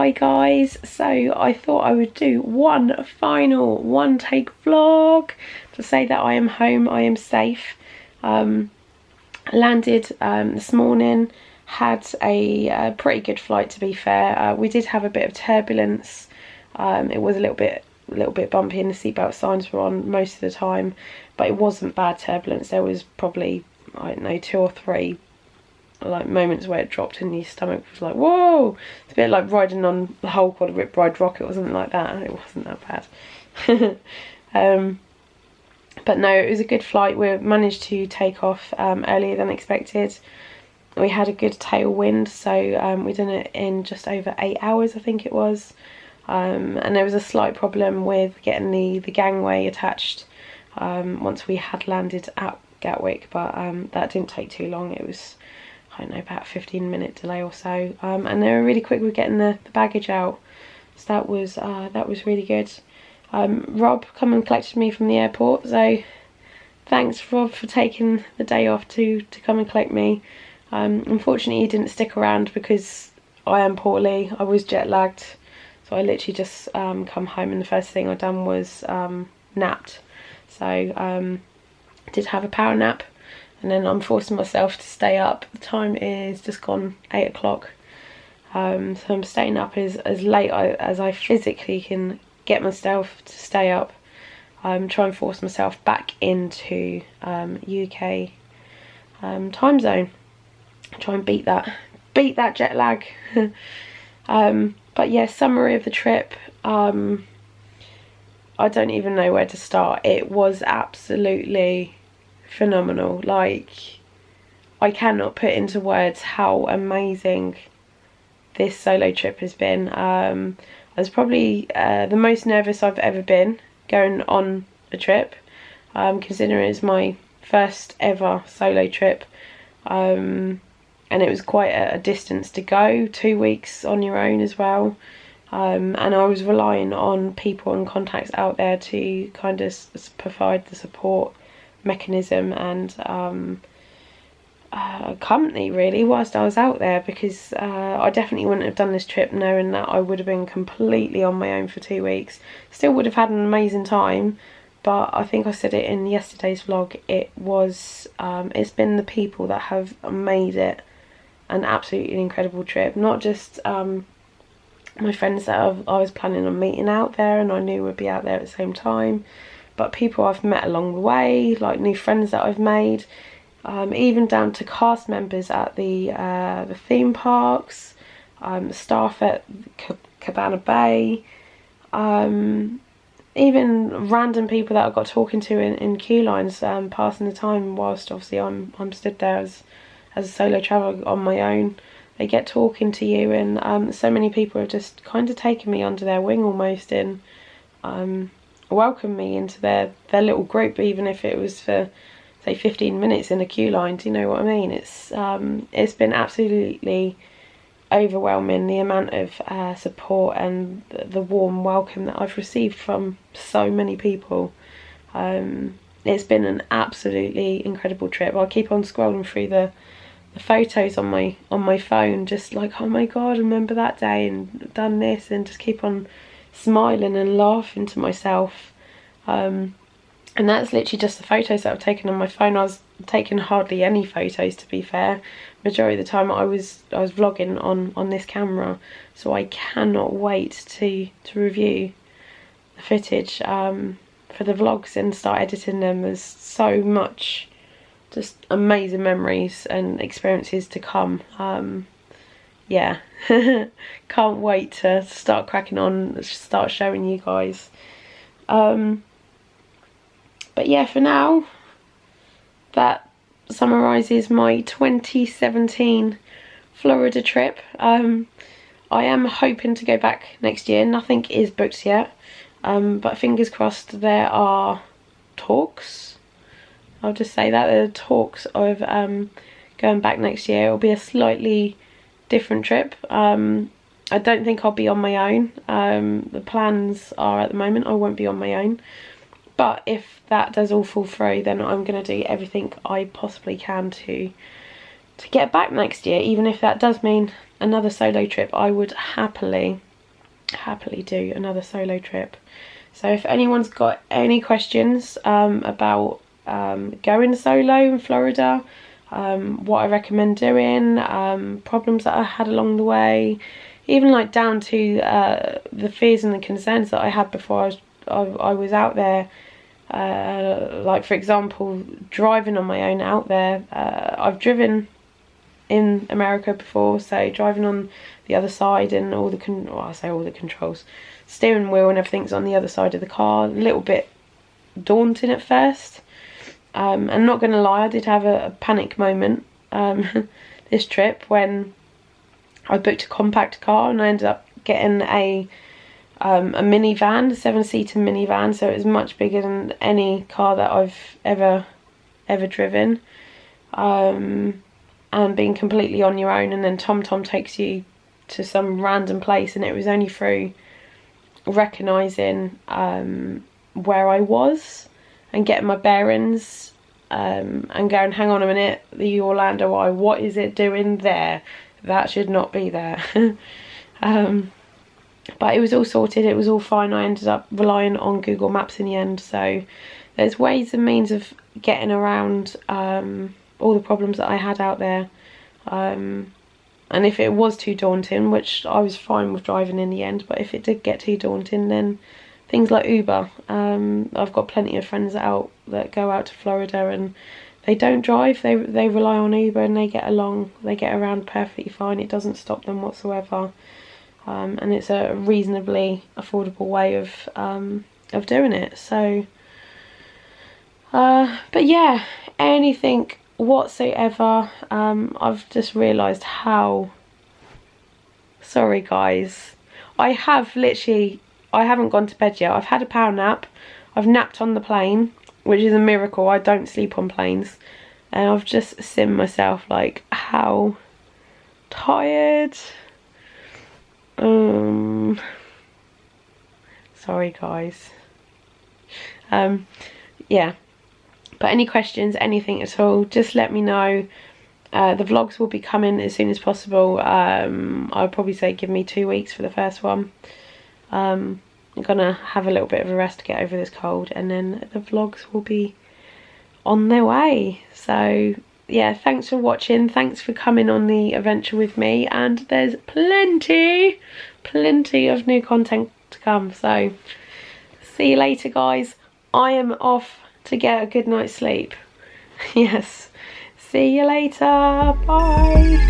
Hi guys, so I thought I would do one final one take vlog to say that I am home, I am safe. Landed this morning, had a pretty good flight to be fair. We did have a bit of turbulence. It was a little bit bumpy and the seatbelt signs were on most of the time, but it wasn't bad turbulence. There was probably, I don't know, 2 or 3 like moments where it dropped in your stomach. It was like, whoa! It's a bit like riding on the whole quad rip ride rock. It wasn't like that. It wasn't that bad. But no, it was a good flight. We managed to take off earlier than expected. We had a good tailwind, so we done it in just over 8 hours, I think it was. And there was a slight problem with getting the gangway attached once we had landed at Gatwick, but that didn't take too long. It was, I don't know, about a 15-minute delay or so, and they were really quick with getting the baggage out, so that was really good. Rob come and collected me from the airport, so thanks Rob for taking the day off to come and collect me. Unfortunately he didn't stick around because I am poorly. I was jet lagged, so I literally just come home and the first thing I done was napped. So did have a power nap, and then I'm forcing myself to stay up. The time is just gone 8 o'clock, so I'm staying up as late as I physically can get myself to stay up. Try and force myself back into UK time zone. Try and beat that jet lag. But yeah, summary of the trip. I don't even know where to start. It was absolutely phenomenal. Like, I cannot put into words how amazing this solo trip has been. I was probably the most nervous I've ever been going on a trip, considering it's my first ever solo trip, and it was quite a distance to go, 2 weeks on your own as well, and I was relying on people and contacts out there to kind of provide the support mechanism and company really whilst I was out there, because I definitely wouldn't have done this trip knowing that I would have been completely on my own for 2 weeks. Still would have had an amazing time, but I think I said it in yesterday's vlog, it was it's been the people that have made it an absolutely incredible trip. Not just my friends that I was planning on meeting out there and I knew would be out there at the same time, but people I've met along the way, like new friends that I've made, even down to cast members at the theme parks, staff at Cabana Bay, even random people that I got talking to in queue lines, passing the time whilst obviously I'm stood there as a solo traveller on my own. They get talking to you, and so many people have just kind of taken me under their wing almost, and welcomed me into their little group, even if it was for say 15 minutes in a queue line. Do you know what I mean? It's been absolutely overwhelming, the amount of support and the warm welcome that I've received from so many people. It's been an absolutely incredible trip. I'll keep on scrolling through the photos on my phone, just like, oh my god, remember that day and done this, and just keep on smiling and laughing to myself. And that's literally just the photos that I've taken on my phone. I was taking hardly any photos, to be fair. Majority of the time I was vlogging on this camera, so I cannot wait to review the footage for the vlogs and start editing them. There's so much just amazing memories and experiences to come. Yeah, can't wait to start cracking on, start showing you guys. But yeah, for now, that summarises my 2017 Florida trip. I am hoping to go back next year. Nothing is booked yet, but fingers crossed. There are talks, I'll just say that, there are talks of going back next year. It'll be a slightly different trip. I don't think I'll be on my own. The plans are at the moment I won't be on my own. But if that does all fall through, then I'm going to do everything I possibly can to get back next year. Even if that does mean another solo trip, I would happily happily do another solo trip. So if anyone's got any questions about going solo in Florida, what I recommend doing, problems that I had along the way, even like down to the fears and the concerns that I had before I was out there, like for example driving on my own out there. I've driven in America before, so driving on the other side and all the I say all the controls, steering wheel and everything's on the other side of the car, a little bit daunting at first. And not gonna lie, I did have a panic moment this trip when I booked a compact car and I ended up getting a minivan, a 7-seater minivan, so it was much bigger than any car that I've ever driven. And being completely on your own, and then TomTom takes you to some random place, and it was only through recognising where I was and getting my bearings and going, hang on a minute, the Orlando Eye, what is it doing there? That should not be there. But it was all sorted, it was all fine. I ended up relying on Google Maps in the end, so there's ways and means of getting around all the problems that I had out there. And if it was too daunting, which I was fine with driving in the end, but if it did get too daunting, then things like Uber. I've got plenty of friends that go out to Florida and they don't drive, they rely on Uber and they get around perfectly fine. It doesn't stop them whatsoever. And it's a reasonably affordable way of doing it. So but yeah, anything whatsoever. I've just realised how, sorry guys, I haven't gone to bed yet. I've had a power nap, I've napped on the plane, which is a miracle. I don't sleep on planes, and I've just seen myself like how tired. Sorry guys. Yeah, but any questions, anything at all, just let me know. The vlogs will be coming as soon as possible. I'll probably say give me 2 weeks for the first one. I'm gonna have a little bit of a rest to get over this cold, and then the vlogs will be on their way. So yeah, thanks for watching, thanks for coming on the adventure with me, and there's plenty of new content to come. So see you later guys. I am off to get a good night's sleep. Yes, see you later, bye.